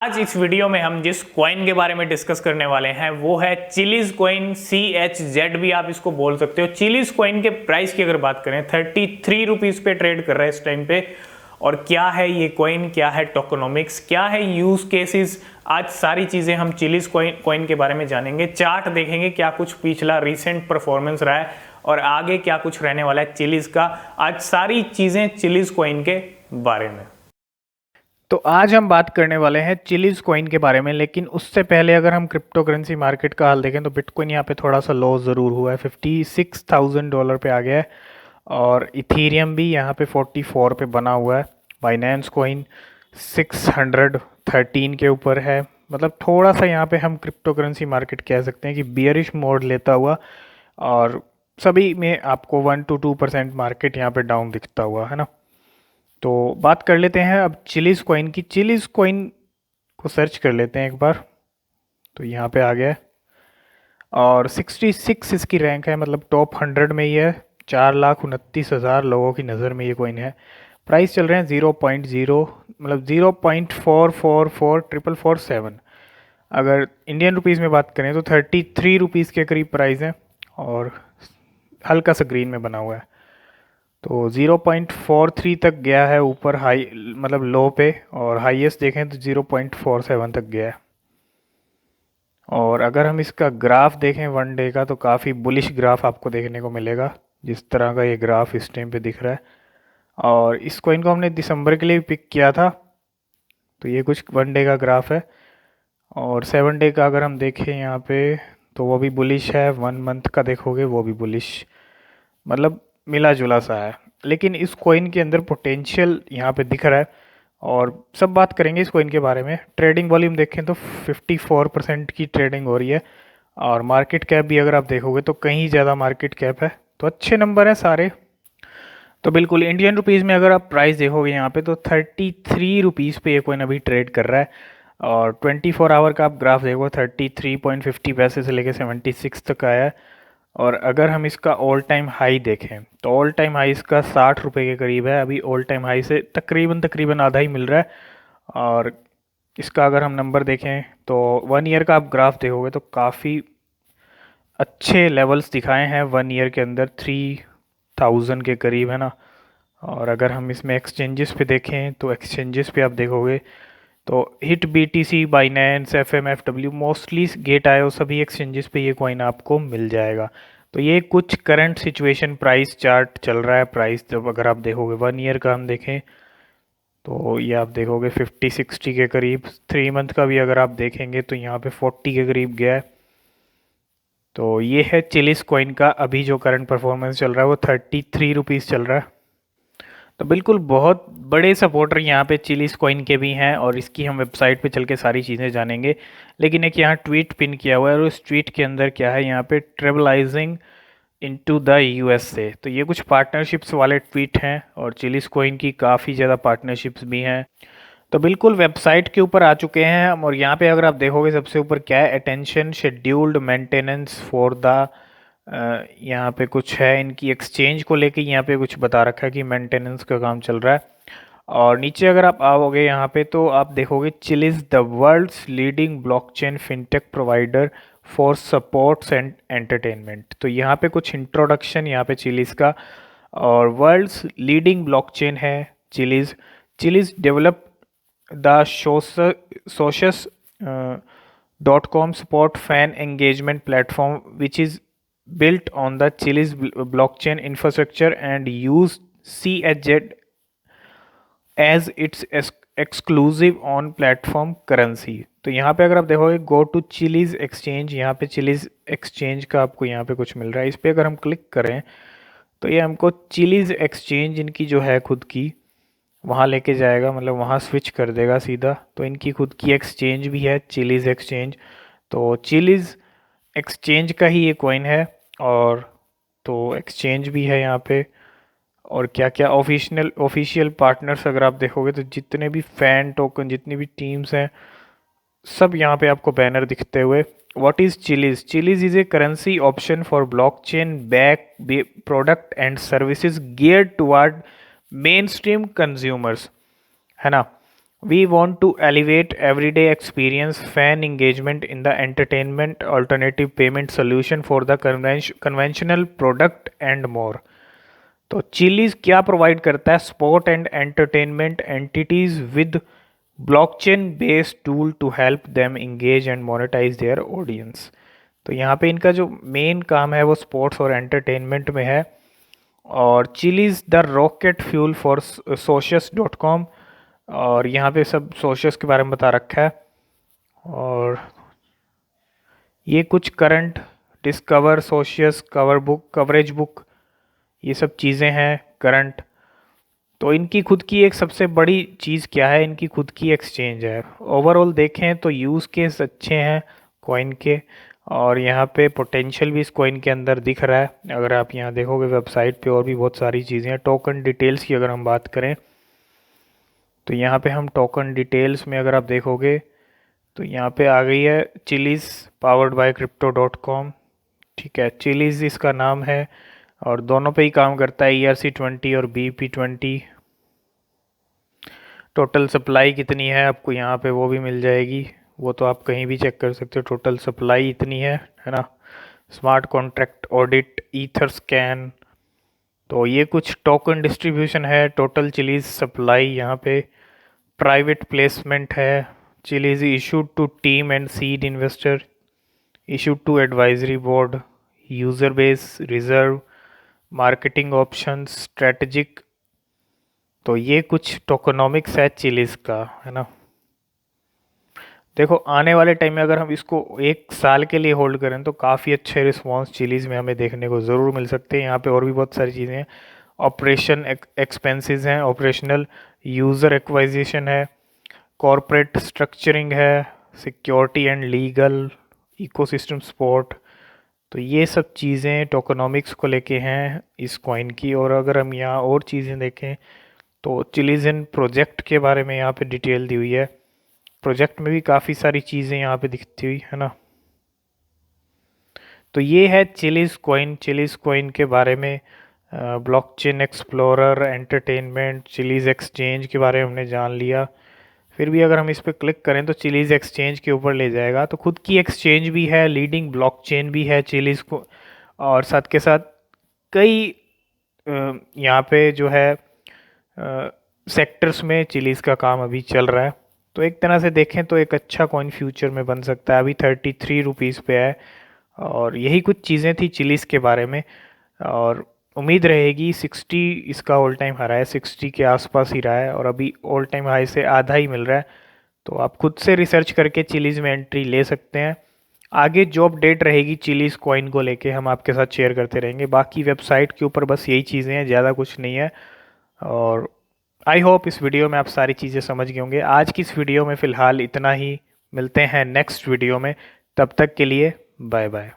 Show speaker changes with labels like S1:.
S1: आज इस वीडियो में हम जिस कॉइन के बारे में डिस्कस करने वाले हैं वो है चिलीज कॉइन। CHZ भी आप इसको बोल सकते हो। चिलीज कॉइन के प्राइस की अगर बात करें 33 रुपीज पे ट्रेड कर रहा है इस टाइम पे। और क्या है ये कॉइन, क्या है टोकेनोमिक्स, क्या है यूज केसेस, आज सारी चीजें हम चिलीज कॉइन के बारे में जानेंगे। चार्ट देखेंगे क्या कुछ पिछला रिसेंट परफॉर्मेंस रहा है और आगे क्या कुछ रहने वाला है चिलीज का। आज सारी चीजें चिलीज कॉइन के बारे में। तो आज हम बात करने वाले हैं चिलीज कॉइन के बारे में, लेकिन उससे पहले अगर हम क्रिप्टो करेंसी मार्केट का हाल देखें तो बिटकॉइन यहाँ पे थोड़ा सा लो ज़रूर हुआ है, $56,000 पे आ गया है। और इथीरियम भी यहाँ पे 44 पे बना हुआ है। बाइनेंस कॉइन 613 के ऊपर है। मतलब थोड़ा सा यहाँ पे हम क्रिप्टो करेंसी मार्केट कह सकते हैं कि बियरिश मोड लेता हुआ, और सभी में आपको 1 to 2% मार्केट यहाँ पे डाउन दिखता हुआ है ना। तो बात कर लेते हैं अब चिलीज कॉइन की। चिलीज कॉइन को सर्च कर लेते हैं एक बार, तो यहाँ पे आ गया है और 66 इसकी रैंक है, मतलब टॉप 100 में ही है। 4,29,000 लोगों की नज़र में ये कॉइन है। प्राइस चल रहे हैं 0.0, मतलब 0.444447। अगर इंडियन रुपीज़ में बात करें तो 33 रुपीज़ के करीब प्राइस है और हल्का सा ग्रीन में बना हुआ है। तो 0.43 तक गया है ऊपर, हाई मतलब लो पे, और हाईएस्ट देखें तो 0.47 तक गया है। और अगर हम इसका ग्राफ देखें 1 डे का तो काफ़ी बुलिश ग्राफ आपको देखने को मिलेगा, जिस तरह का ये ग्राफ इस टाइम पे दिख रहा है। और इस कॉइन को हमने दिसंबर के लिए पिक किया था, तो ये कुछ 1 डे का ग्राफ है। और 7 डे का अगर हम देखें यहाँ पे तो वो भी बुलिश है। 1 मंथ का देखोगे वो भी बुलिश, मतलब मिला जुला सा है। लेकिन इस कॉइन के अंदर पोटेंशियल यहाँ पे दिख रहा है और सब बात करेंगे इस कॉइन के बारे में। ट्रेडिंग वॉल्यूम देखें तो 54% की ट्रेडिंग हो रही है, और मार्केट कैप भी अगर आप देखोगे तो कहीं ज़्यादा मार्केट कैप है, तो अच्छे नंबर हैं सारे। तो बिल्कुल इंडियन रुपीज़ में अगर आप प्राइस देखोगे यहाँ पे तो 33 रुपीज़ पे ये कॉइन अभी ट्रेड कर रहा है। और 24 आवर का आप ग्राफ देखो 33.50 पैसे से लेके 76 तक आया है। और अगर हम इसका ऑल टाइम हाई देखें तो ऑल टाइम हाई इसका 60 रुपये के करीब है। अभी ऑल टाइम हाई से तकरीबन तकरीबन आधा ही मिल रहा है। और इसका अगर हम नंबर देखें तो 1 ईयर का आप ग्राफ देखोगे तो काफ़ी अच्छे लेवल्स दिखाए हैं 1 ईयर के अंदर, 3000 के करीब है ना। और अगर हम इसमें एक्सचेंजेस पे देखें तो एक्सचेंजेस पे आप देखोगे तो Hit, BTC, Binance, FMFW, mostly Gate io, सभी एक्सचेंजेस पे ये कॉइन आपको मिल जाएगा। तो ये कुछ करंट सिचुएशन प्राइस चार्ट चल रहा है। प्राइस जब अगर आप देखोगे 1 ईयर का हम देखें तो ये आप देखोगे 50-60 के करीब। 3 मंथ का भी अगर आप देखेंगे तो यहाँ पे 40 के करीब गया है। तो ये है चिलीज कॉइन का अभी जो करंट परफॉर्मेंस चल रहा है, वो 33 रुपीज़ चल रहा है। तो बिल्कुल बहुत बड़े सपोर्टर यहाँ पे चिलीज कॉइन के भी हैं, और इसकी हम वेबसाइट पे चल के सारी चीज़ें जानेंगे। लेकिन एक यहाँ ट्वीट पिन किया हुआ है, और उस ट्वीट के अंदर क्या है, यहाँ पे ट्रेवलाइजिंग इनटू द USA। तो ये कुछ पार्टनरशिप्स वाले ट्वीट हैं, और चिलीज कॉइन की काफ़ी ज़्यादा पार्टनरशिप्स भी हैं। तो बिल्कुल वेबसाइट के ऊपर आ चुके हैं हम, और यहाँ पे अगर आप देखोगे सबसे ऊपर क्या है, attention scheduled maintenance for the, यहाँ पे कुछ है इनकी एक्सचेंज को लेके, यहाँ पे कुछ बता रखा है कि मेंटेनेंस का काम चल रहा है। और नीचे अगर आप आओगे यहाँ पे तो आप देखोगे Chiliz the world's leading blockchain fintech provider for supports and entertainment. तो यहाँ पे कुछ इंट्रोडक्शन यहाँ पे चिलीज का, और वर्ल्ड्स लीडिंग ब्लॉकचेन है Chiliz. Chiliz develop the Socios .com support fan engagement platform which is built on the Chiliz blockchain infrastructure and use CHZ as its exclusive on platform currency। तो यहाँ पे अगर आप देखोगे go to chillies exchange, यहाँ पे chillies exchange का आपको यहाँ पे कुछ मिल रहा है। इस पर अगर हम क्लिक करें तो ये हमको चिलीज एक्सचेंज इनकी जो है खुद की वहाँ लेके जाएगा, मतलब वहाँ स्विच कर देगा सीधा। तो इनकी खुद की एक्सचेंज भी है चिलीज एक्सचेंज। तो चिलीज एक्सचेंज का ही ये कॉइन है, और तो एक्सचेंज भी है यहाँ पे। और क्या क्या ऑफिशियल पार्टनर्स अगर आप देखोगे तो जितने भी फैन टोकन, जितनी भी टीम्स हैं, सब यहाँ पे आपको बैनर दिखते हुए। What is chillies? Chillies is a currency option for blockchain back product and services geared toward main stream consumers, है ना। We want to elevate everyday experience, fan engagement in the entertainment alternative payment solution for the conventional product and more. तो Chiliz क्या provide करता है? Sport and entertainment entities with blockchain based tool to help them engage and monetize their audience. तो यहाँ पे इनका जो main काम है वो स्पोर्ट्स और एंटरटेनमेंट में है। और chillies the rocket fuel for socius.com, और यहाँ पे सब सोशस के बारे में बता रखा है। और ये कुछ current discover Socios cover book coverage book ये सब चीज़ें हैं करंट। तो इनकी खुद की एक सबसे बड़ी चीज़ क्या है? इनकी खुद की एक्सचेंज है। ओवरऑल देखें तो यूज़ केस अच्छे हैं कॉइन के, और यहाँ पे पोटेंशियल भी इस कॉइन के अंदर दिख रहा है। अगर आप यहाँ देखोगे वेबसाइट पे और भी बहुत सारी चीज़ें हैं। टोकन डिटेल्स की अगर हम बात करें तो यहाँ पे हम टोकन डिटेल्स में अगर आप देखोगे तो यहाँ पे आ गई है चिलीज़ पावर्ड बाय crypto.com। ठीक है, चिलीज़ इसका नाम है और दोनों पे ही काम करता है, ERC20 और BP20। टोटल सप्लाई कितनी है आपको यहाँ पे वो भी मिल जाएगी, वो तो आप कहीं भी चेक कर सकते हो। टोटल सप्लाई इतनी है ना। Smart contract audit Etherscan, तो ये कुछ टोकन डिस्ट्रीब्यूशन है। टोटल चिलीज़ सप्लाई यहाँ पे प्राइवेट प्लेसमेंट है। Chiliz issued to team and seed investor, issued to advisory board, user base reserve, marketing options, strategic. तो ये कुछ टोकनॉमिक्स है चिलीज़ का, है ना। देखो आने वाले टाइम में अगर हम इसको 1 साल के लिए होल्ड करें तो काफ़ी अच्छे रिस्पॉन्स चिलीज़ में हमें देखने को ज़रूर मिल सकते हैं। यहाँ पे और भी बहुत सारी चीज़ें हैं। ऑपरेशन एक्सपेंसेस हैं, ऑपरेशनल यूज़र एक्वाइजिशन है, कॉरपोरेट स्ट्रक्चरिंग है, security and legal, ecosystem support. तो ये सब चीज़ें टोकनॉमिक्स को लेके हैं इस कॉइन की। और अगर हम यहाँ और चीज़ें देखें तो चिलीजन प्रोजेक्ट के बारे में यहाँ पे डिटेल दी हुई है। प्रोजेक्ट में भी काफ़ी सारी चीज़ें यहाँ पे दिखती हुई है ना। तो ये है चिलीज़ कॉइन के बारे में। Blockchain explorer, entertainment, chillies exchange के बारे में हमने जान लिया। फिर भी अगर हम इस पर क्लिक करें तो चिलीज़ एक्सचेंज के ऊपर ले जाएगा। तो खुद की एक्सचेंज भी है, लीडिंग ब्लॉकचेन भी है चिलीज़ को, और साथ के साथ कई यहाँ पे जो है सेक्टर्स में चिलीज़ का काम अभी चल रहा है। तो एक तरह से देखें तो एक अच्छा कॉइन फ्यूचर में बन सकता है। अभी 33 रुपीज़ पे है। और यही कुछ चीज़ें थी चिलीज़ के बारे में, और उम्मीद रहेगी 60 इसका ऑल टाइम हाई है, 60 के आसपास ही रहा है और अभी ऑल टाइम हाई से आधा ही मिल रहा है। तो आप खुद से रिसर्च करके चिलीज़ में एंट्री ले सकते हैं। आगे जो अपडेट रहेगी चिलीज़ कॉइन को लेके हम आपके साथ शेयर करते रहेंगे। बाकी वेबसाइट के ऊपर बस यही चीज़ें हैं, ज़्यादा कुछ नहीं है। और आई होप इस वीडियो में आप सारी चीज़ें समझ गए होंगे। आज की इस वीडियो में फ़िलहाल इतना ही, मिलते हैं नेक्स्ट वीडियो में। तब तक के लिए बाय बाय।